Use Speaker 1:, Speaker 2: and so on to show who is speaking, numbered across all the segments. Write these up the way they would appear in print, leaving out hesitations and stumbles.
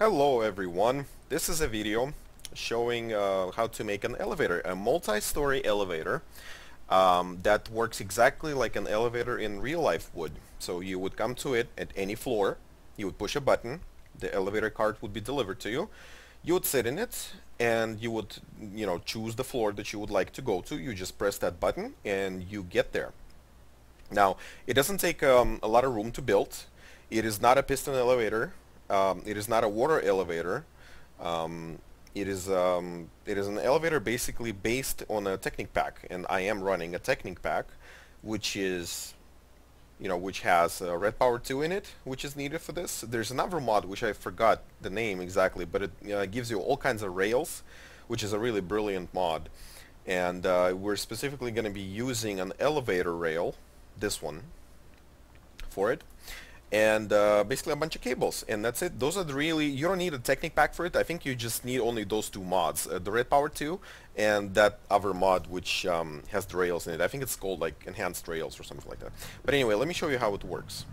Speaker 1: Hello everyone, this is a video showing how to make an elevator, a multi-story elevator that works exactly like an elevator in real life would. So you would come to it at any floor, you would push a button, the elevator cart would be delivered to you, you would sit in it, and you would choose the floor that you would like to go to. You just press that button and you get there. Now, it doesn't take a lot of room to build. It is not a piston elevator. It is not a water elevator. It is an elevator basically based on a Technicpack, and I am running a Technicpack, which is, which has Redpower2 in it, which is needed for this. There's another mod which I forgot the name exactly, but it gives you all kinds of rails, which is a really brilliant mod. And we're specifically going to be using an elevator rail, this one, for it. And basically a bunch of cables, and that's it. Those are you don't need a Technicpack for it. I think you just need only those two mods, the Redpower2 and that other mod which has the rails in it. I think it's called like enhanced rails or something like that. But anyway, let me show you how it works.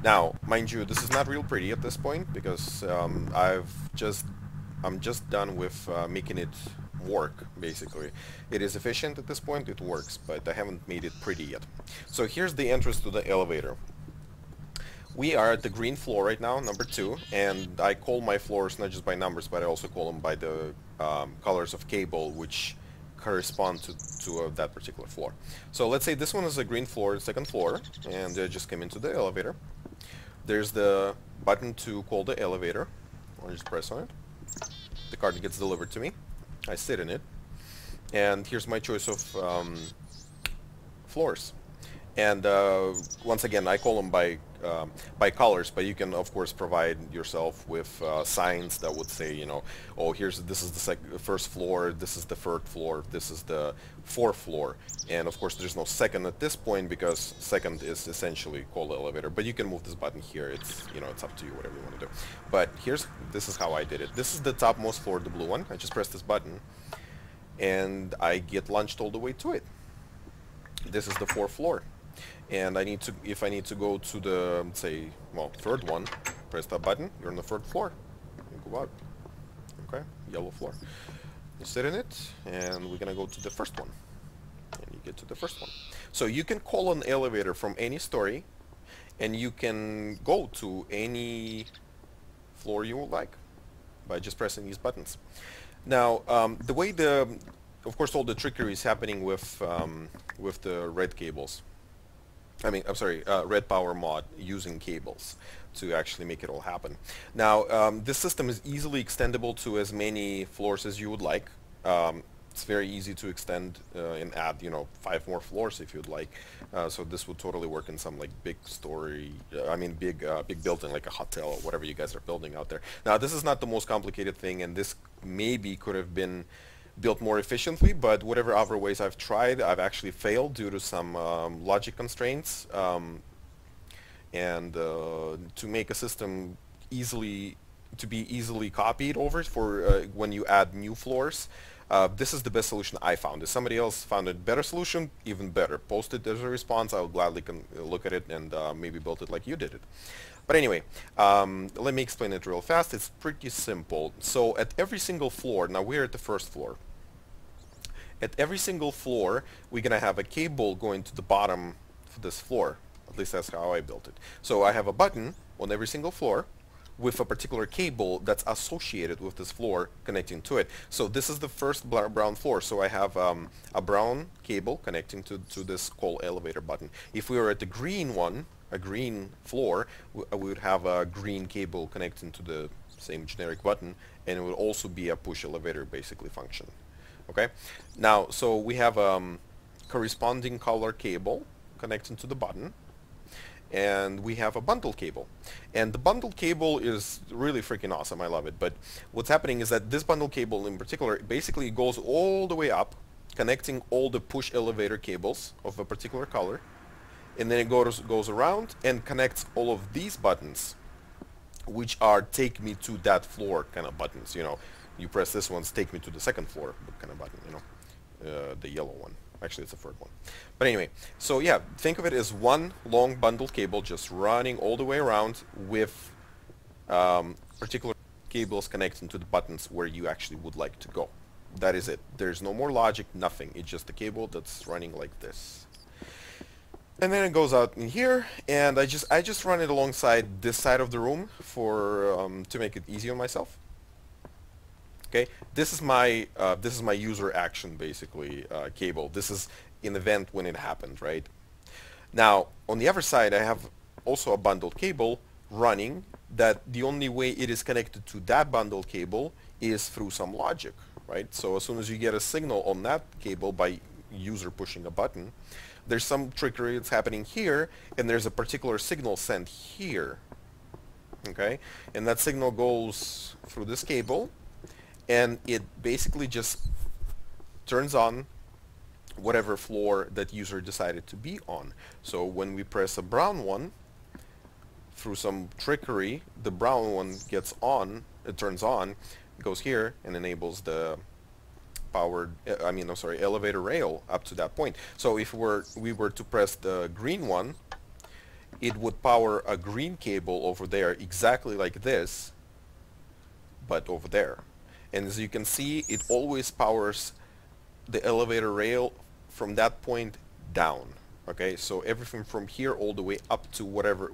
Speaker 1: Now, mind you, this is not real pretty at this point because I'm just done with making it work, basically. It is efficient at this point, it works, but I haven't made it pretty yet. So here's the entrance to the elevator. We are at the green floor right now, number 2, and I call my floors not just by numbers, but I also call them by the colors of cable which correspond to that particular floor. So let's say this one is a green floor, second floor, and I just came into the elevator. There's the button to call the elevator. I'll just press on it. The card gets delivered to me. I sit in it, and here's my choice of floors. And once again, I call them by colors, but you can of course provide yourself with signs that would say, oh, this is the first floor, this is the third floor, this is the fourth floor, and of course there's no second at this point because second is essentially called elevator. But you can move this button here. It's it's up to you, whatever you want to do. But this is how I did it. This is the topmost floor, the blue one. I just press this button, and I get launched all the way to it. This is the fourth floor. And if I need to go to the, say, third one, press that button, you're on the third floor. You go out. Okay, yellow floor. You sit in it, and we're gonna go to the first one. And you get to the first one. So you can call an elevator from any story, and you can go to any floor you would like by just pressing these buttons. Now, the way of course, all the trickery is happening with the red cables. I'm sorry, Redpower mod using cables to actually make it all happen. Now, this system is easily extendable to as many floors as you would like. It's very easy to extend and add, 5 more floors if you'd like. So this would totally work in some like big story, big building like a hotel or whatever you guys are building out there. Now, this is not the most complicated thing, and this maybe could have been built more efficiently, but whatever other ways I've tried, I've actually failed due to some logic constraints. And to make a system to be easily copied over for when you add new floors, this is the best solution I found. If somebody else found a better solution, even better. Post it as a response. I'll gladly look at it and maybe build it like you did it. But anyway, let me explain it real fast. It's pretty simple. So at every single floor, now we're at the first floor. At every single floor, we're going to have a cable going to the bottom of this floor. At least that's how I built it. So I have a button on every single floor with a particular cable that's associated with this floor connecting to it. So this is the first brown floor. So I have a brown cable connecting to this call elevator button. If we were at the green one, a green floor, we would have a green cable connecting to the same generic button, and it would also be a push elevator basically function. Okay, now so we have corresponding color cable connecting to the button, and we have a bundle cable, and the bundle cable is really freaking awesome. I love it. But what's happening is that this bundle cable in particular basically goes all the way up, connecting all the push elevator cables of a particular color, and then it goes around and connects all of these buttons, which are take me to that floor kind of buttons. You press this one, take me to the second floor kind of button, the yellow one. Actually, it's the third one. But anyway, so yeah, think of it as one long bundled cable just running all the way around with particular cables connecting to the buttons where you actually would like to go. That is it. There's no more logic, nothing. It's just a cable that's running like this. And then it goes out in here, and I just run it alongside this side of the room for to make it easy on myself. Okay, this is my user action basically cable. This is an event when it happened, right? Now on the other side, I have also a bundled cable running. That the only way it is connected to that bundled cable is through some logic, right? So as soon as you get a signal on that cable by user pushing a button, there's some trickery that's happening here, and there's a particular signal sent here, okay? And that signal goes through this cable, and it basically just turns on whatever floor that user decided to be on. So when we press a brown one, through some trickery, the brown one gets on, it turns on, goes here, and enables the elevator rail up to that point. So if we were to press the green one, it would power a green cable over there exactly like this, but over there. And as you can see, it always powers the elevator rail from that point down. Okay, so everything from here all the way up to whatever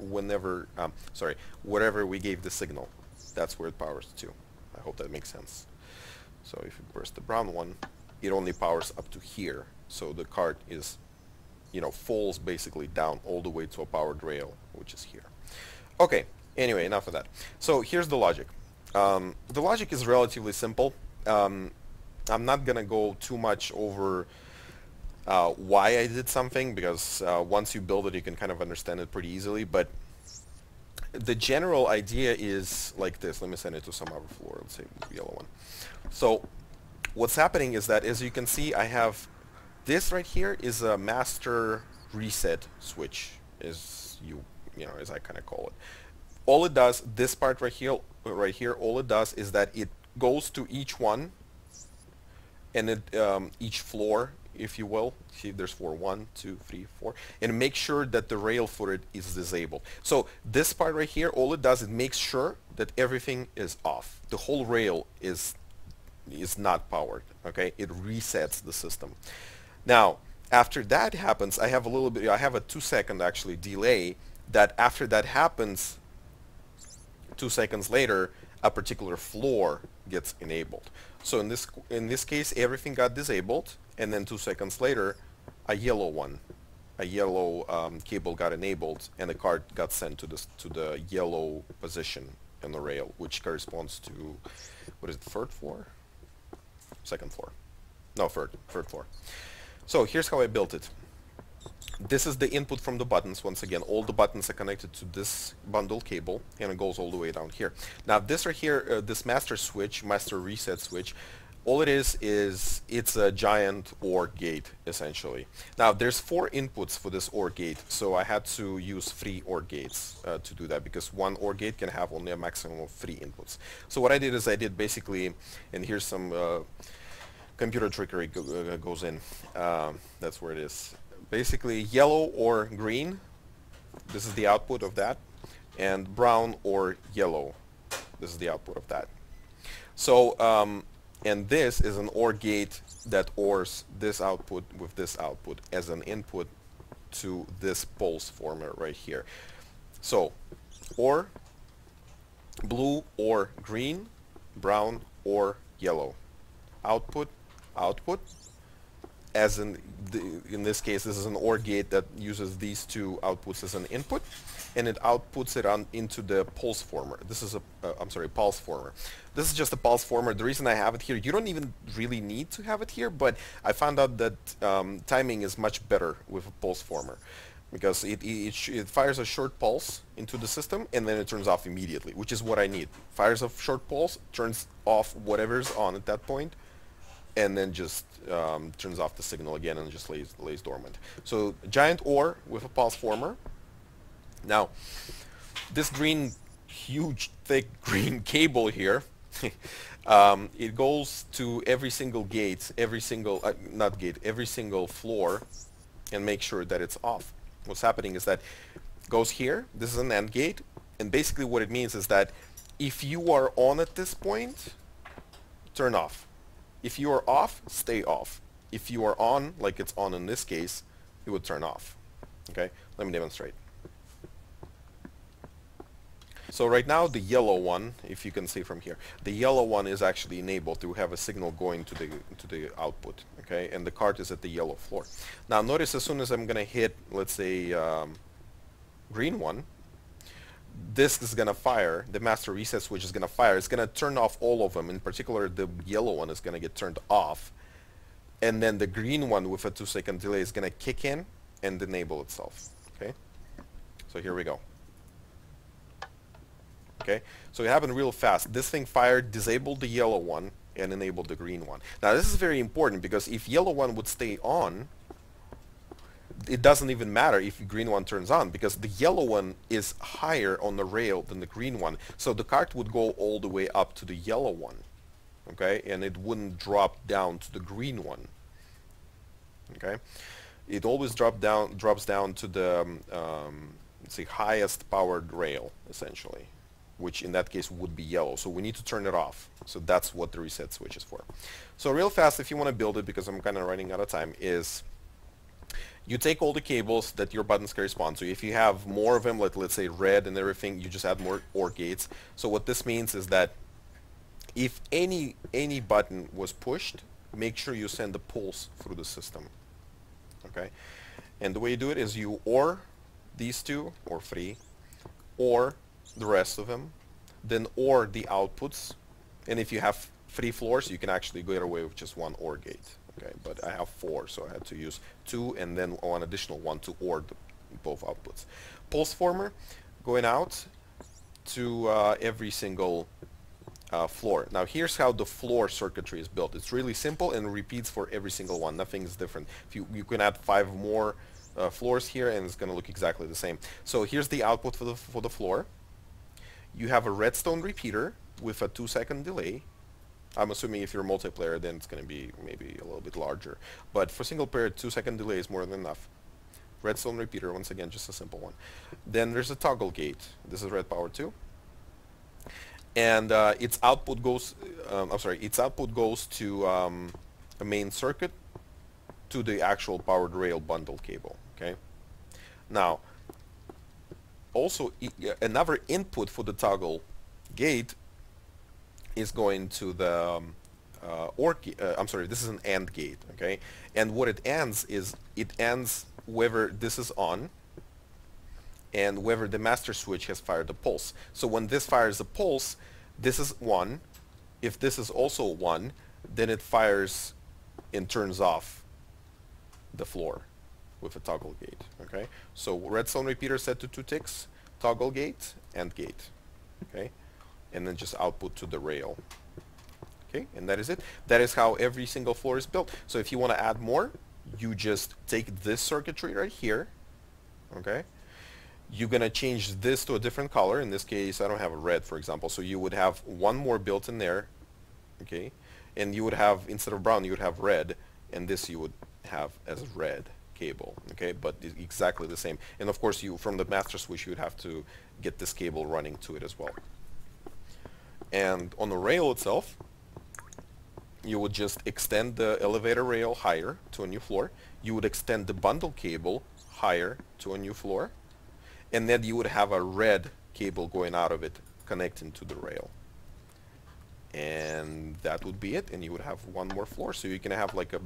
Speaker 1: we gave the signal. That's where it powers to. I hope that makes sense. So if you press the brown one, it only powers up to here. So the cart is, falls basically down all the way to a powered rail, which is here. Okay, anyway, enough of that. So here's the logic. The logic is relatively simple. I'm not going to go too much over why I did something, because once you build it, you can kind of understand it pretty easily. But the general idea is like this. Let me send it to some other floor. Let's say the yellow one. So what's happening is that, as you can see, I have this right here is a master reset switch, as I kind of call it. All it does, this part right here, all it does is that it goes to each one, and each floor, if you will. See, there's 4, 1, 2, 3, 4, and make sure that the rail for it is disabled. So this part right here, all it does, it makes sure that everything is off. The whole rail is not powered. Okay, it resets the system. Now, after that happens, I have a 2-second actually delay. That after that happens, 2 seconds later, a particular floor gets enabled. So in this case, everything got disabled, and then 2 seconds later, a yellow cable got enabled, and the cart got sent to the yellow position in the rail, which corresponds to, what is it, third floor? Second floor. No, third floor. So here's how I built it. This is the input from the buttons. Once again, all the buttons are connected to this bundled cable, and it goes all the way down here. Now this right here, this master reset switch, all it is it's a giant OR gate, essentially. Now there's 4 inputs for this OR gate, so I had to use 3 OR gates to do that, because one OR gate can have only a maximum of 3 inputs. So what I did is I did basically, and here's some computer trickery goes in. That's where it is. Basically yellow or green, this is the output of that, and brown or yellow, this is the output of that. So and this is an OR gate that ORs this output with this output as an input to this pulse former right here. So OR blue or green, brown or yellow, output, as in this case, this is an OR gate that uses these 2 outputs as an input, and it outputs it into the pulse former. This is a pulse former. This is just a pulse former. The reason I have it here, you don't even really need to have it here, but I found out that timing is much better with a pulse former, because it fires a short pulse into the system, and then it turns off immediately, which is what I need. Fires a short pulse, turns off whatever's on at that point, and then just turns off the signal again and just lays dormant. So giant OR with a pulse former. Now, this huge, thick green cable here, it goes to every single gate, every single floor, and make sure that it's off. What's happening is that it goes here, this is an AND gate, and basically what it means is that If you are on at this point, turn off. If you are off, stay off. If you are on, like it's on in this case, it would turn off. Okay, let me demonstrate. So right now the yellow one, if you can see from here, the yellow one is actually enabled to have a signal going to the output. Okay, and the cart is at the yellow floor. Now notice as soon as I'm gonna hit, let's say, green one, this is gonna fire. The master reset switch is gonna fire. It's gonna turn off all of them. In particular, the yellow one is gonna get turned off, and then the green one with a 2-second delay is gonna kick in and enable itself. Okay, so here we go. Okay, so it happened real fast. This thing fired, disabled the yellow one, and enabled the green one. Now this is very important because if yellow one would stay on, it doesn't even matter if green one turns on because the yellow one is higher on the rail than the green one. So the cart would go all the way up to the yellow one, okay, and it wouldn't drop down to the green one. Okay, it always drops down to the let's say highest powered rail essentially, which in that case would be yellow. So we need to turn it off. So that's what the reset switch is for. So real fast, if you want to build it, because I'm kind of running out of time, is you take all the cables that your buttons correspond to. If you have more of them, like let's say red and everything, you just add more OR gates. So what this means is that if any button was pushed, make sure you send a pulse through the system. Okay, and the way you do it is you OR these two or three, OR the rest of them, then OR the outputs, and if you have 3 floors, you can actually get away with just 1 OR gate. Okay, but I have 4, so I had to use 2 and then 1 additional one to OR both outputs. Pulse former going out to every single floor. Now here's how the floor circuitry is built. It's really simple and repeats for every single one. Nothing is different. If you can add 5 more floors here and it's going to look exactly the same. So here's the output for the floor. You have a redstone repeater with a 2-second delay. I'm assuming if you're a multiplayer, then it's going to be maybe a little bit larger. But for single player, 2-second delay is more than enough. Redstone repeater, once again, just a simple one. Then there's a toggle gate. This is Redpower2. And its output goes, its output goes to a main circuit to the actual powered rail bundle cable. Okay. Now, also another input for the toggle gate is going to the this is an AND gate, okay? And what it ends is, it ends whether this is on and whether the master switch has fired a pulse. So when this fires a pulse, this is 1. If this is also 1, then it fires and turns off the floor with a toggle gate, okay? So redstone repeater set to 2 ticks, toggle gate, AND gate, okay? And then just output to the rail. Okay, and that is it. That is how every single floor is built. So if you want to add more, you just take this circuitry right here. Okay, you're gonna change this to a different color. In this case, I don't have a red, for example. So you would have 1 more built in there. Okay, and you would have, instead of brown, you would have red, and this you would have as red cable. Okay, but it's exactly the same. And of course, you from the master switch, you would have to get this cable running to it as well. And on the rail itself, you would just extend the elevator rail higher to a new floor. You would extend the bundle cable higher to a new floor. And then you would have a red cable going out of it connecting to the rail. And that would be it. And you would have 1 more floor. So you can have like a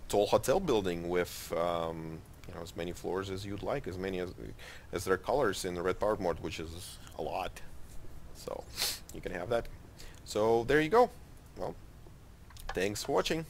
Speaker 1: tall hotel building with you know, as many floors as you'd like, as many as there are colors in the Redpower mode, which is a lot. So you can have that. So there you go. Well, thanks for watching.